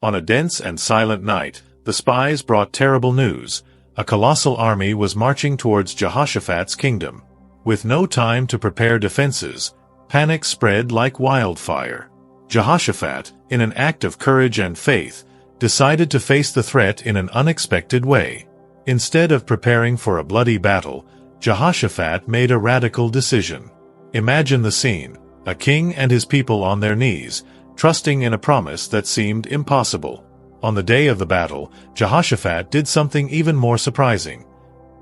On a dense and silent night, the spies brought terrible news. A colossal army was marching towards Jehoshaphat's kingdom. With no time to prepare defenses, panic spread like wildfire. Jehoshaphat, in an act of courage and faith, decided to face the threat in an unexpected way. Instead of preparing for a bloody battle, Jehoshaphat made a radical decision. Imagine the scene: a king and his people on their knees, trusting in a promise that seemed impossible. On the day of the battle, Jehoshaphat did something even more surprising.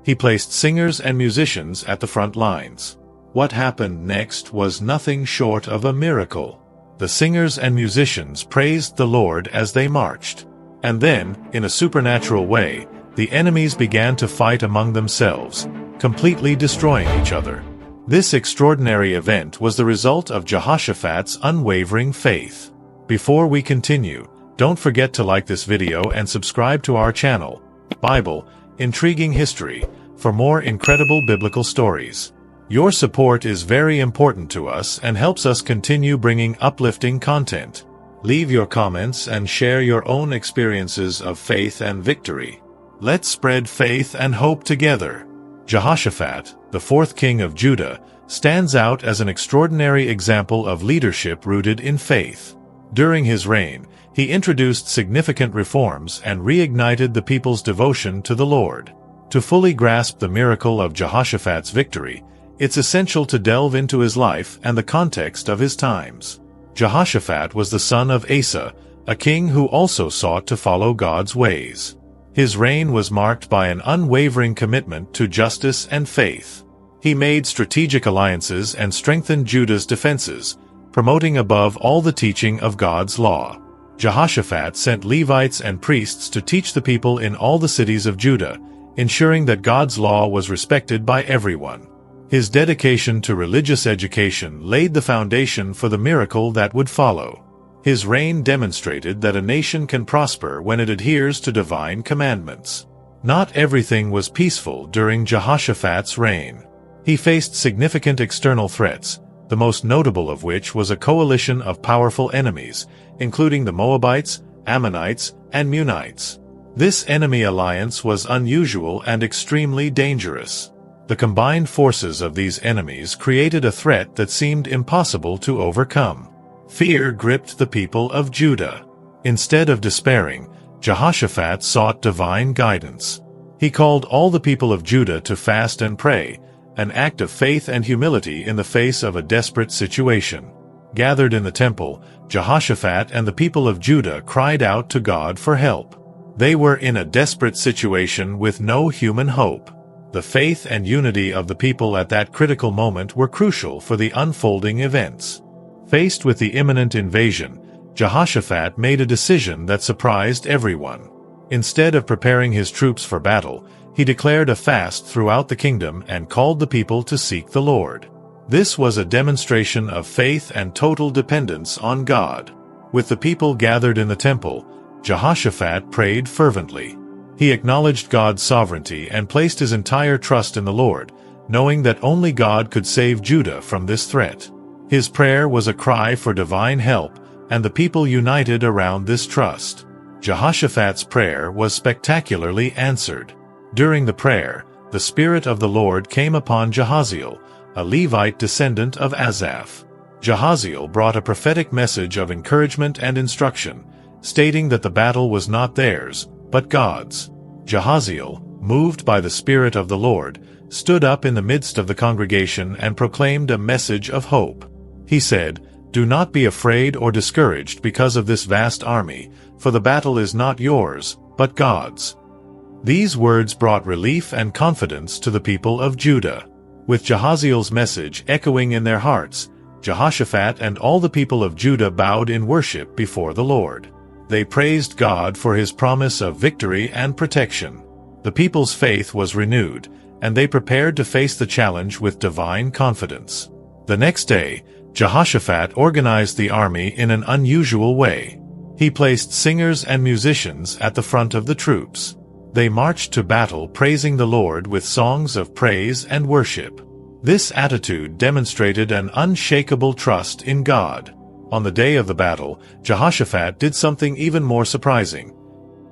He placed singers and musicians at the front lines. What happened next was nothing short of a miracle. The singers and musicians praised the Lord as they marched. And then, in a supernatural way, the enemies began to fight among themselves, completely destroying each other. This extraordinary event was the result of Jehoshaphat's unwavering faith. Before we continue, don't forget to like this video and subscribe to our channel, Bible, Intriguing History, for more incredible biblical stories. Your support is very important to us and helps us continue bringing uplifting content. Leave your comments and share your own experiences of faith and victory. Let's spread faith and hope together. Jehoshaphat, the fourth king of Judah, stands out as an extraordinary example of leadership rooted in faith. During his reign, he introduced significant reforms and reignited the people's devotion to the Lord. To fully grasp the miracle of Jehoshaphat's victory, it's essential to delve into his life and the context of his times. Jehoshaphat was the son of Asa, a king who also sought to follow God's ways. His reign was marked by an unwavering commitment to justice and faith. He made strategic alliances and strengthened Judah's defenses, promoting above all the teaching of God's law. Jehoshaphat sent Levites and priests to teach the people in all the cities of Judah, ensuring that God's law was respected by everyone. His dedication to religious education laid the foundation for the miracle that would follow. His reign demonstrated that a nation can prosper when it adheres to divine commandments. Not everything was peaceful during Jehoshaphat's reign. He faced significant external threats, the most notable of which was a coalition of powerful enemies, including the Moabites, Ammonites, and Meunites. This enemy alliance was unusual and extremely dangerous. The combined forces of these enemies created a threat that seemed impossible to overcome. Fear gripped the people of Judah. Instead of despairing, Jehoshaphat sought divine guidance. He called all the people of Judah to fast and pray, an act of faith and humility in the face of a desperate situation. Gathered in the temple, Jehoshaphat and the people of Judah cried out to God for help. They were in a desperate situation with no human hope. The faith and unity of the people at that critical moment were crucial for the unfolding events. Faced with the imminent invasion, Jehoshaphat made a decision that surprised everyone. Instead of preparing his troops for battle, he declared a fast throughout the kingdom and called the people to seek the Lord. This was a demonstration of faith and total dependence on God. With the people gathered in the temple, Jehoshaphat prayed fervently. He acknowledged God's sovereignty and placed his entire trust in the Lord, knowing that only God could save Judah from this threat. His prayer was a cry for divine help, and the people united around this trust. Jehoshaphat's prayer was spectacularly answered. During the prayer, the Spirit of the Lord came upon Jahaziel, a Levite descendant of Asaph. Jahaziel brought a prophetic message of encouragement and instruction, stating that the battle was not theirs, but God's. Jahaziel, moved by the Spirit of the Lord, stood up in the midst of the congregation and proclaimed a message of hope. He said, "Do not be afraid or discouraged because of this vast army, for the battle is not yours, but God's." These words brought relief and confidence to the people of Judah. With Jahaziel's message echoing in their hearts, Jehoshaphat and all the people of Judah bowed in worship before the Lord. They praised God for his promise of victory and protection. The people's faith was renewed, and they prepared to face the challenge with divine confidence. The next day, Jehoshaphat organized the army in an unusual way. He placed singers and musicians at the front of the troops. They marched to battle praising the Lord with songs of praise and worship. This attitude demonstrated an unshakable trust in God. On the day of the battle, Jehoshaphat did something even more surprising.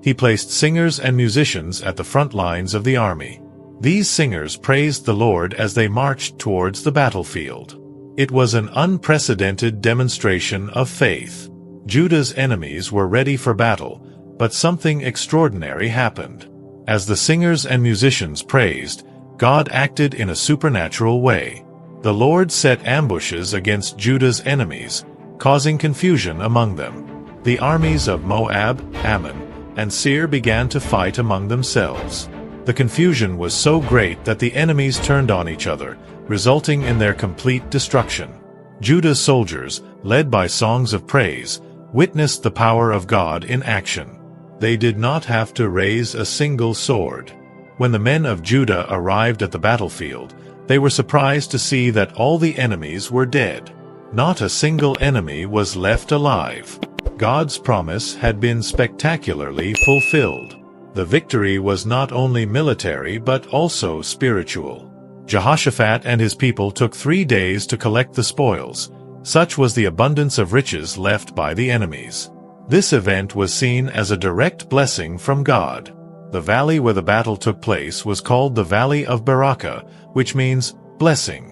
He placed singers and musicians at the front lines of the army. These singers praised the Lord as they marched towards the battlefield. It was an unprecedented demonstration of faith. Judah's enemies were ready for battle, but something extraordinary happened. As the singers and musicians praised, God acted in a supernatural way. The Lord set ambushes against Judah's enemies, causing confusion among them. The armies of Moab, Ammon, and Seir began to fight among themselves. The confusion was so great that the enemies turned on each other, resulting in their complete destruction. Judah's soldiers, led by songs of praise, witnessed the power of God in action. They did not have to raise a single sword. When the men of Judah arrived at the battlefield, they were surprised to see that all the enemies were dead. Not a single enemy was left alive. God's promise had been spectacularly fulfilled. The victory was not only military but also spiritual. Jehoshaphat and his people took 3 days to collect the spoils. Such was the abundance of riches left by the enemies. This event was seen as a direct blessing from God. The valley where the battle took place was called the Valley of Barakah, which means blessing.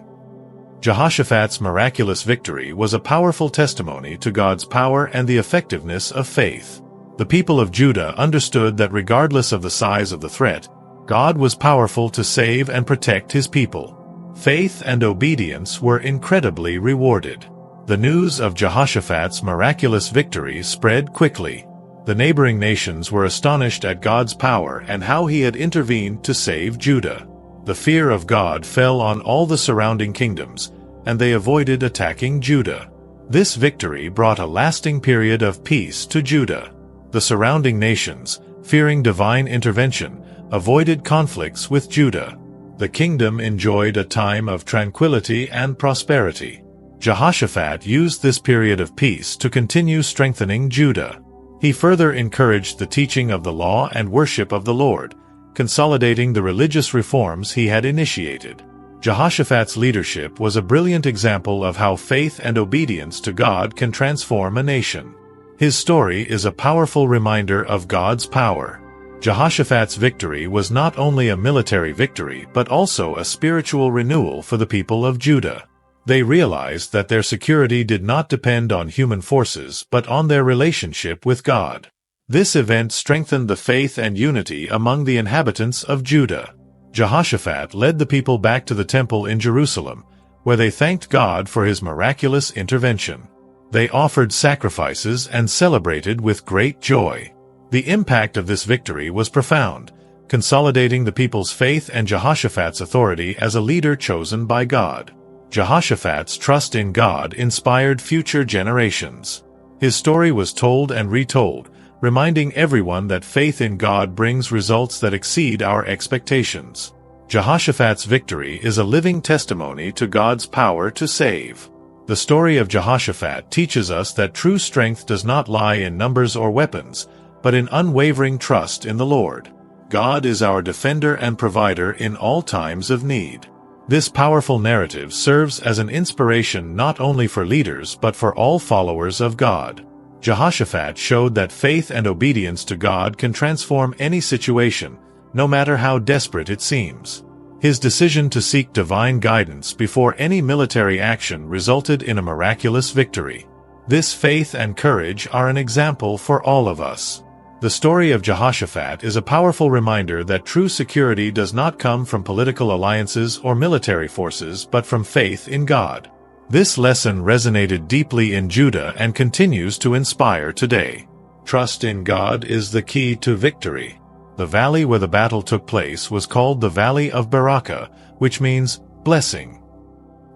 Jehoshaphat's miraculous victory was a powerful testimony to God's power and the effectiveness of faith. The people of Judah understood that regardless of the size of the threat, God was powerful to save and protect his people. Faith and obedience were incredibly rewarded. The news of Jehoshaphat's miraculous victory spread quickly. The neighboring nations were astonished at God's power and how he had intervened to save Judah. The fear of God fell on all the surrounding kingdoms, and they avoided attacking Judah. This victory brought a lasting period of peace to Judah. The surrounding nations, fearing divine intervention, avoided conflicts with Judah. The kingdom enjoyed a time of tranquility and prosperity. Jehoshaphat used this period of peace to continue strengthening Judah. He further encouraged the teaching of the law and worship of the Lord, consolidating the religious reforms he had initiated. Jehoshaphat's leadership was a brilliant example of how faith and obedience to God can transform a nation. His story is a powerful reminder of God's power. Jehoshaphat's victory was not only a military victory but also a spiritual renewal for the people of Judah. They realized that their security did not depend on human forces but on their relationship with God. This event strengthened the faith and unity among the inhabitants of Judah. Jehoshaphat led the people back to the temple in Jerusalem, where they thanked God for his miraculous intervention. They offered sacrifices and celebrated with great joy. The impact of this victory was profound, consolidating the people's faith and Jehoshaphat's authority as a leader chosen by God. Jehoshaphat's trust in God inspired future generations. His story was told and retold, reminding everyone that faith in God brings results that exceed our expectations. Jehoshaphat's victory is a living testimony to God's power to save. The story of Jehoshaphat teaches us that true strength does not lie in numbers or weapons, but in unwavering trust in the Lord. God is our defender and provider in all times of need. This powerful narrative serves as an inspiration not only for leaders but for all followers of God. Jehoshaphat showed that faith and obedience to God can transform any situation, no matter how desperate it seems. His decision to seek divine guidance before any military action resulted in a miraculous victory. This faith and courage are an example for all of us. The story of Jehoshaphat is a powerful reminder that true security does not come from political alliances or military forces but from faith in God. This lesson resonated deeply in Judah and continues to inspire today. Trust in God is the key to victory. The valley where the battle took place was called the Valley of Barakah, which means blessing.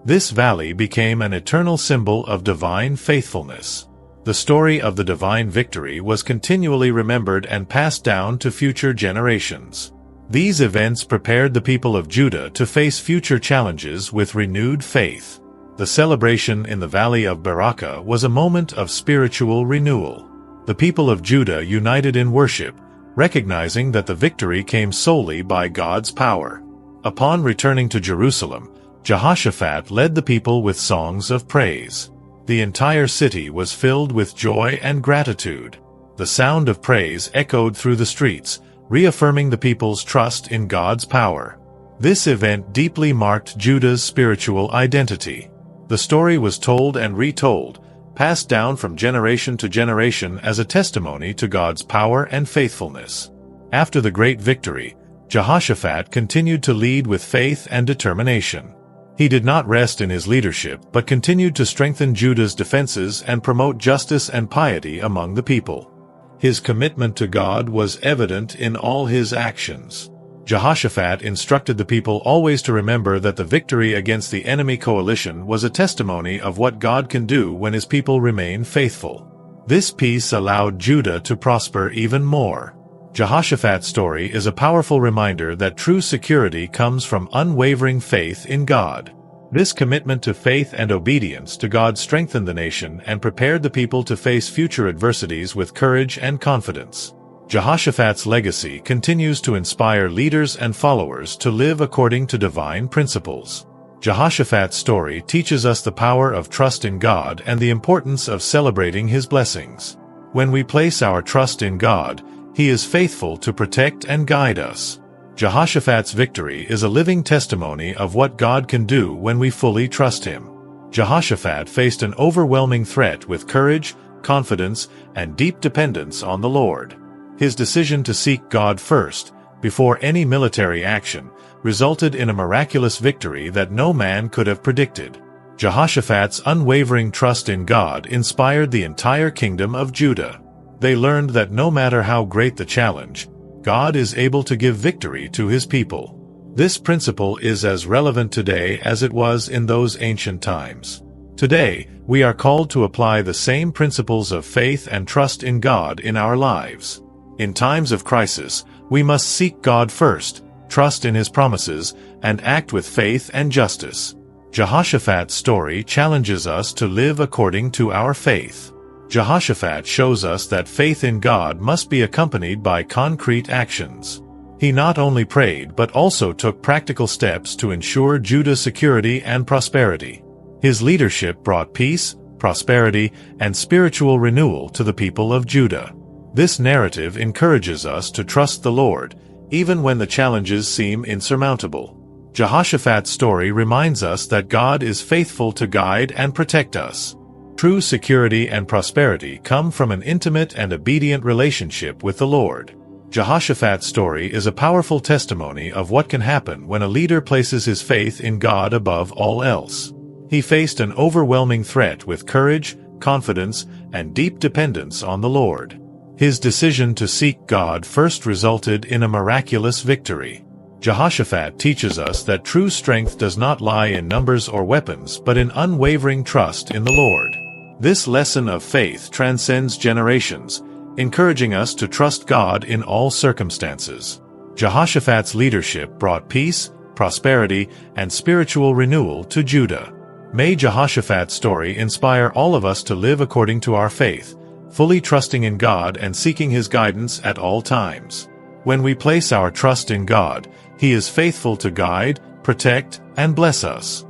This valley became an eternal symbol of divine faithfulness. The story of the divine victory was continually remembered and passed down to future generations. These events prepared the people of Judah to face future challenges with renewed faith. The celebration in the Valley of Barakah was a moment of spiritual renewal. The people of Judah united in worship, recognizing that the victory came solely by God's power. Upon returning to Jerusalem, Jehoshaphat led the people with songs of praise. The entire city was filled with joy and gratitude. The sound of praise echoed through the streets, reaffirming the people's trust in God's power. This event deeply marked Judah's spiritual identity. The story was told and retold, passed down from generation to generation as a testimony to God's power and faithfulness. After the great victory, Jehoshaphat continued to lead with faith and determination. He did not rest in his leadership but continued to strengthen Judah's defenses and promote justice and piety among the people. His commitment to God was evident in all his actions. Jehoshaphat instructed the people always to remember that the victory against the enemy coalition was a testimony of what God can do when his people remain faithful. This peace allowed Judah to prosper even more. Jehoshaphat's story is a powerful reminder that true security comes from unwavering faith in God. This commitment to faith and obedience to God strengthened the nation and prepared the people to face future adversities with courage and confidence. Jehoshaphat's legacy continues to inspire leaders and followers to live according to divine principles. Jehoshaphat's story teaches us the power of trust in God and the importance of celebrating his blessings. When we place our trust in God, he is faithful to protect and guide us. Jehoshaphat's victory is a living testimony of what God can do when we fully trust him. Jehoshaphat faced an overwhelming threat with courage, confidence, and deep dependence on the Lord. His decision to seek God first, before any military action, resulted in a miraculous victory that no man could have predicted. Jehoshaphat's unwavering trust in God inspired the entire kingdom of Judah. They learned that no matter how great the challenge, God is able to give victory to his people. This principle is as relevant today as it was in those ancient times. Today, we are called to apply the same principles of faith and trust in God in our lives. In times of crisis, we must seek God first, trust in his promises, and act with faith and justice. Jehoshaphat's story challenges us to live according to our faith. Jehoshaphat shows us that faith in God must be accompanied by concrete actions. He not only prayed but also took practical steps to ensure Judah's security and prosperity. His leadership brought peace, prosperity, and spiritual renewal to the people of Judah. This narrative encourages us to trust the Lord, even when the challenges seem insurmountable. Jehoshaphat's story reminds us that God is faithful to guide and protect us. True security and prosperity come from an intimate and obedient relationship with the Lord. Jehoshaphat's story is a powerful testimony of what can happen when a leader places his faith in God above all else. He faced an overwhelming threat with courage, confidence, and deep dependence on the Lord. His decision to seek God first resulted in a miraculous victory. Jehoshaphat teaches us that true strength does not lie in numbers or weapons but in unwavering trust in the Lord. This lesson of faith transcends generations, encouraging us to trust God in all circumstances. Jehoshaphat's leadership brought peace, prosperity, and spiritual renewal to Judah. May Jehoshaphat's story inspire all of us to live according to our faith, fully trusting in God and seeking his guidance at all times. When we place our trust in God, he is faithful to guide, protect, and bless us.